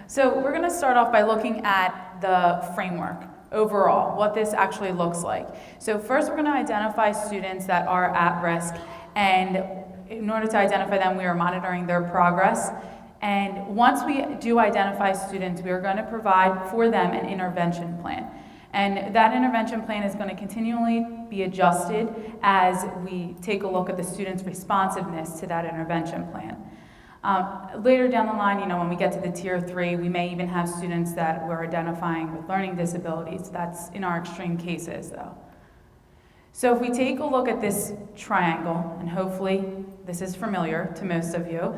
So we're going to start off by looking at the framework overall, what this actually looks like. So first we're going to identify students that are at risk, and in order to identify them, we are monitoring their progress. And once we do identify students, we are going to provide for them an intervention plan. And that intervention plan is going to continually be adjusted as we take a look at the student's responsiveness to that intervention plan. Later down the line, when we get to the tier 3, we may even have students that we're identifying with learning disabilities. That's in our extreme cases, though. So if we take a look at this triangle, and hopefully this is familiar to most of you,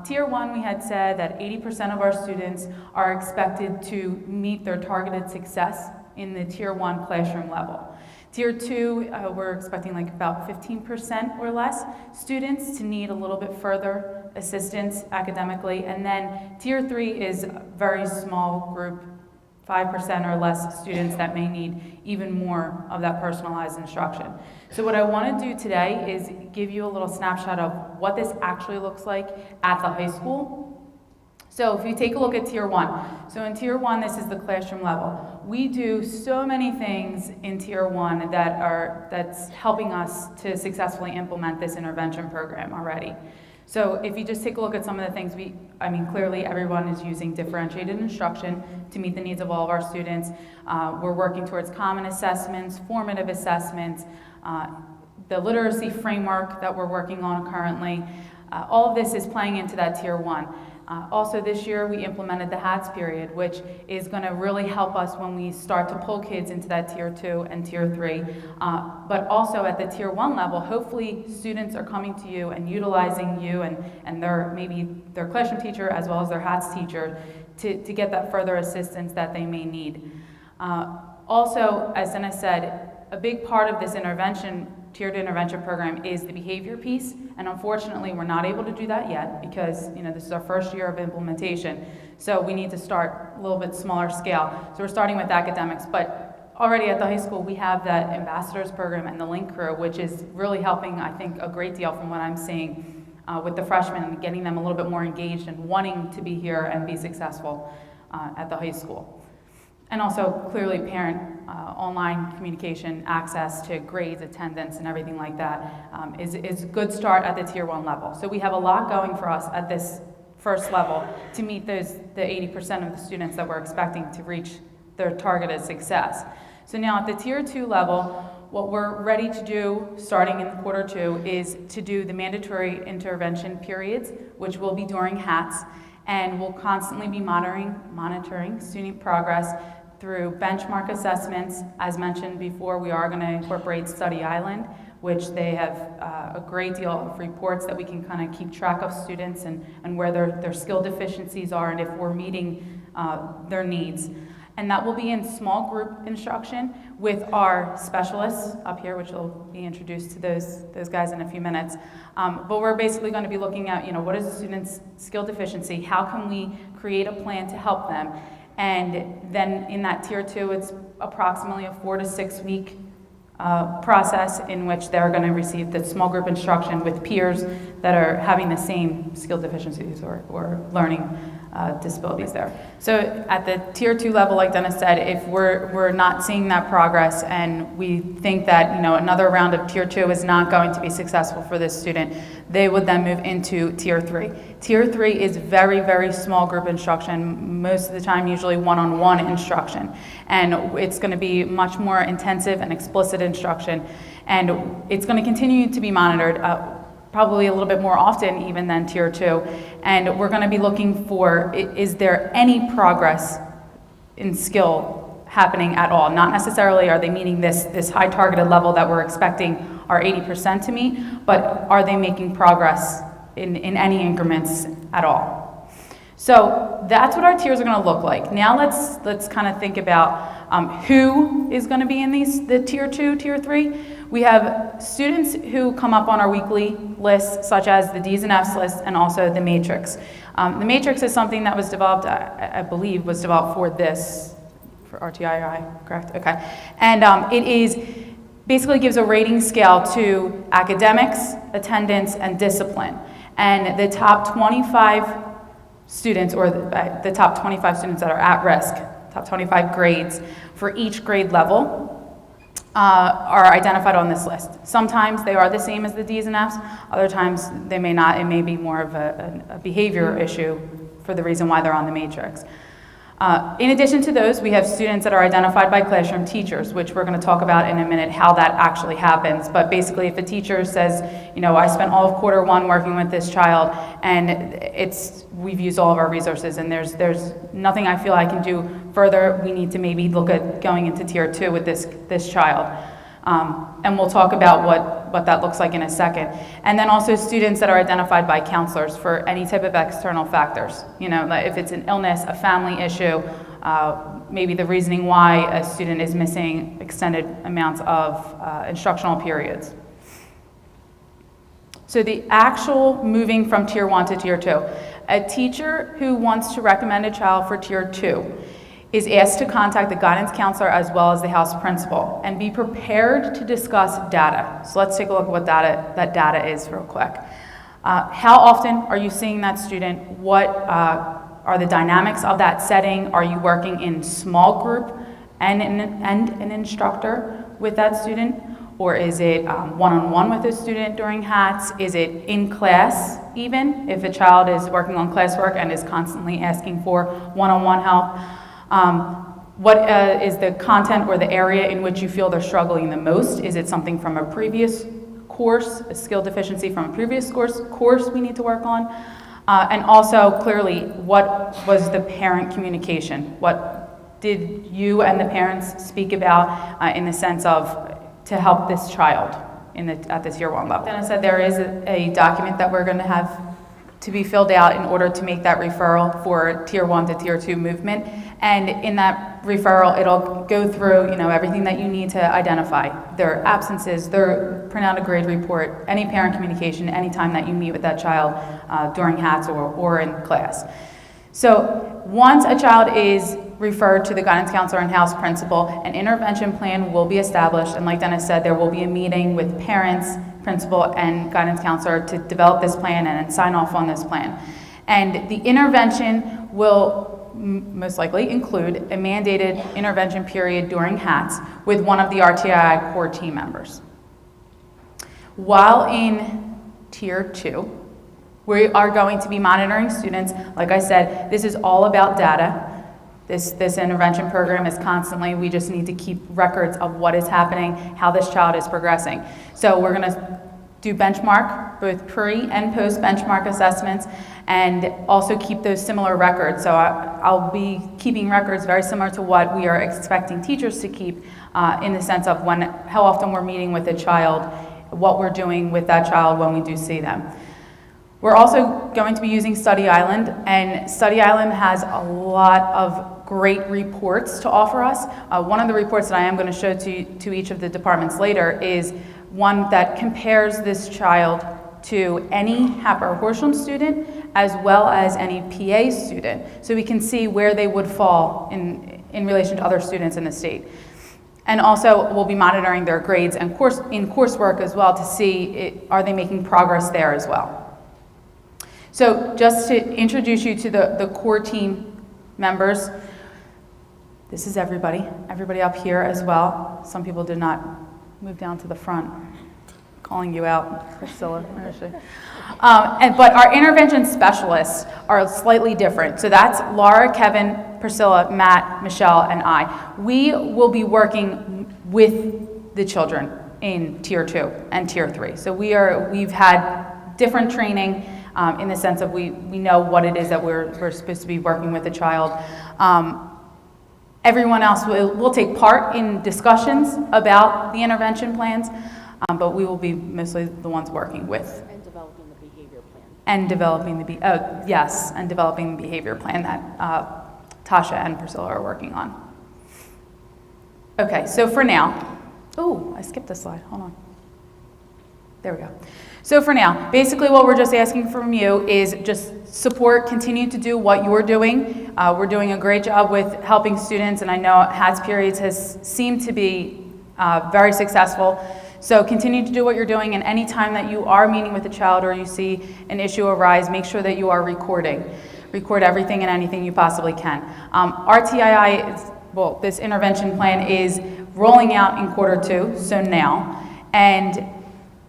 tier 1, we had said that 80% of our students are expected to meet their targeted success in the tier 1 classroom level. Tier 2, we're expecting like about 15% or less students to need a little bit further assistance academically. And then tier 3 is a very small group, 5% or less students that may need even more of that personalized instruction. So what I want to do today is give you a little snapshot of what this actually looks like at the high school. So if you take a look at tier 1, so in tier 1, this is the classroom level. We do so many things in tier 1 that's helping us to successfully implement this intervention program already. So if you just take a look at some of the things, clearly everyone is using differentiated instruction to meet the needs of all of our students. We're working towards common assessments, formative assessments, the literacy framework that we're working on currently. All of this is playing into that tier 1. Also this year we implemented the HATS period, which is going to really help us when we start to pull kids into that tier 2 and tier 3. But also at the tier 1 level, hopefully students are coming to you and utilizing you and maybe their classroom teacher as well as their HATS teacher to get that further assistance that they may need. Also, as Dennis said, a big part of this tiered intervention program is the behavior piece, and unfortunately we're not able to do that yet because this is our first year of implementation, so we need to start a little bit smaller scale. So we're starting with academics, but already at the high school we have that ambassadors program and the link crew, which is really helping, I think, a great deal from what I'm seeing with the freshmen and getting them a little bit more engaged and wanting to be here and be successful at the high school. And also, clearly, parent online communication, access to grades, attendance, and everything like that is a good start at the tier 1 level. So we have a lot going for us at this first level to meet the 80% of the students that we're expecting to reach their targeted success. So now at the tier 2 level, what we're ready to do starting in quarter 2 is to do the mandatory intervention periods, which will be during HATS, and we'll constantly be monitoring student progress through benchmark assessments. As mentioned before, we are going to incorporate Study Island, which they have a great deal of reports that we can kind of keep track of students and where their skill deficiencies are and if we're meeting their needs. And that will be in small group instruction with our specialists up here, which will be introduced to those guys in a few minutes. But we're basically going to be looking at, what is the student's skill deficiency? How can we create a plan to help them? And then in that tier 2, it's approximately a 4 to 6 week process in which they're going to receive the small group instruction with peers that are having the same skill deficiencies or learning disabilities there. So at the tier 2 level, like Dennis said, if we're not seeing that progress and we think that another round of tier 2 is not going to be successful for this student, they would then move into tier 3. Tier 3 is very, very small group instruction, most of the time usually one-on-one instruction. And it's going to be much more intensive and explicit instruction, and it's going to continue to be monitored probably a little bit more often even than tier 2. And we're going to be looking for, is there any progress in skill happening at all? Not necessarily are they meeting this high targeted level that we're expecting our 80% to meet, but are they making progress in any increments at all? So that's what our tiers are going to look like. Now let's kind of think about who is going to be in the tier 2, tier 3. We have students who come up on our weekly lists, such as the D's and F's list and also the matrix. The matrix is something that was developed, I believe, was developed for RTII, correct? Okay. And it basically gives a rating scale to academics, attendance, and discipline. And the top 25 students, or the top 25 students that are at risk, top 25 grades for each grade level, are identified on this list. Sometimes they are the same as the D's and F's, other times they may not. It may be more of a behavior issue for the reason why they're on the matrix. In addition to those, we have students that are identified by classroom teachers, which we're going to talk about in a minute how that actually happens. But basically, if a teacher says, you know, I spent all of quarter one working with this child, and we've used all of our resources, and there's nothing I feel I can do further, we need to maybe look at going into tier 2 with this child. And we'll talk about what that looks like in a second. And then also students that are identified by counselors for any type of external factors. You know, like if it's an illness, a family issue, maybe the reasoning why a student is missing extended amounts of instructional periods. So the actual moving from tier 1 to tier 2. A teacher who wants to recommend a child for tier 2 is asked to contact the guidance counselor as well as the house principal and be prepared to discuss data. So let's take a look at what that data is real quick. How often are you seeing that student? What are the dynamics of that setting? Are you working in small group and an instructor with that student? Or is it one-on-one with a student during HATS? Is it in class even, if a child is working on classwork and is constantly asking for one-on-one help? What is the content or the area in which you feel they're struggling the most? Is it something from a previous course, a skill deficiency from a previous course we need to work on? And also, clearly, what was the parent communication? What did you and the parents speak about in the sense of to help this child at the tier 1 level? Then I said there is a document that we're going to have to be filled out in order to make that referral for tier 1 to tier 2 movement. And in that referral, it'll go through, you know, everything that you need to identify, their absences, print out a grade report, any parent communication, anytime that you meet with that child during HATS or in class. So once a child is referred to the guidance counselor and house principal, an intervention plan will be established. And like Dennis said, there will be a meeting with parents, principal, and guidance counselor to develop this plan and sign off on this plan. And the intervention will most likely include a mandated intervention period during HATS with one of the RTII core team members. While in tier 2, we are going to be monitoring students. Like I said, this is all about data. This intervention program is constantly, we just need to keep records of what is happening, how this child is progressing. So we're going to do benchmark, both pre and post benchmark assessments, and also keep those similar records. So I'll be keeping records very similar to what we are expecting teachers to keep in the sense of how often we're meeting with a child, what we're doing with that child when we do see them. We're also going to be using Study Island, and Study Island has a lot of great reports to offer us. One of the reports that I am going to show to each of the departments later is one that compares this child to any Hatboro-Horsham student as well as any PA student, so we can see where they would fall in relation to other students in the state. And also, we'll be monitoring their grades and coursework as well to see are they making progress there as well. So just to introduce you to the core team members, this is everybody up here as well. Some people did not move down to the front. Calling you out, Priscilla. But our intervention specialists are slightly different. So that's Laura, Kevin, Priscilla, Matt, Michelle, and I. We will be working with the children in tier 2 and tier 3. So we've had different training in the sense of we know what it is that we're supposed to be working with the child. Everyone else will take part in discussions about the intervention plans, but we will be mostly the ones working with. And developing the behavior plan. And developing developing the behavior plan that Tasha and Priscilla are working on. Okay, so for now, I skipped a slide, hold on. There we go. So for now, basically what we're just asking from you is just support, continue to do what you're doing. We're doing a great job with helping students, and I know HATS periods has seemed to be very successful. So continue to do what you're doing, and any time that you are meeting with a child or you see an issue arise, make sure that you are recording. record everything and anything you possibly can. RTII is, well, this intervention plan is rolling out in Q2, so now, and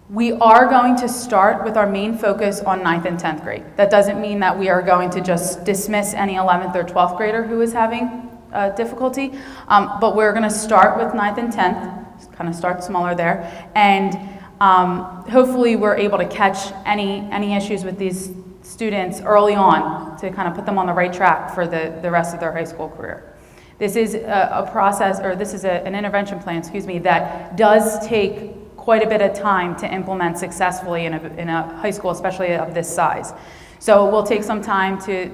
we are going to start with our main focus on 9th and 10th grade. That doesn't mean that we are going to just dismiss any 11th or 12th grader who is having difficulty, but we're going to start with 9th and 10th, kind of start smaller there, and hopefully we're able to catch any issues with these students early on to kind of put them on the right track for the rest of their high school career. This is a process, or this is an intervention plan, excuse me, that does take quite a bit of time to implement successfully in a high school, especially of this size. So it will take some time to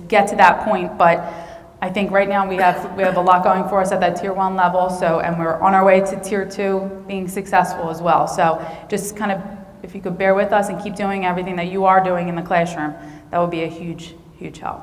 get to that point, but I think right now we have a lot going for us at that Tier 1 level, so, and we're on our way to Tier 2 being successful as well. So just kind of, if you could bear with us and keep doing everything that you are doing in the classroom, that would be a huge, huge help.